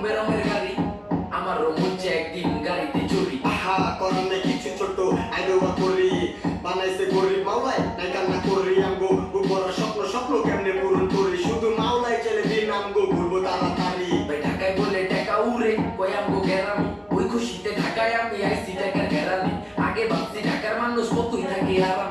বেরঙের গাড়ি আমার রোমঞ্চে একদিন গাড়িতে চড়ি আহা করার নাই কিছু ছোট আইদোয়া করি বানাইছে গরিব মাওলাই নাই কান্না করি আমগো উপর স্বপ্ন স্বপ্ন কেমনে পূরণ করি শুধু মাওলাই চলে দিন আমগো ঘুরবো তাড়াতাড়ি ভাই ঢাকায় বলে টাকা উড়ে কই আমগো গেরামি ওই খুশিতে ঢাকায় আমি আইছি টাকার গেরামি আগে ভাবছি ঢাকার মানুষ কতই থাকে আরাম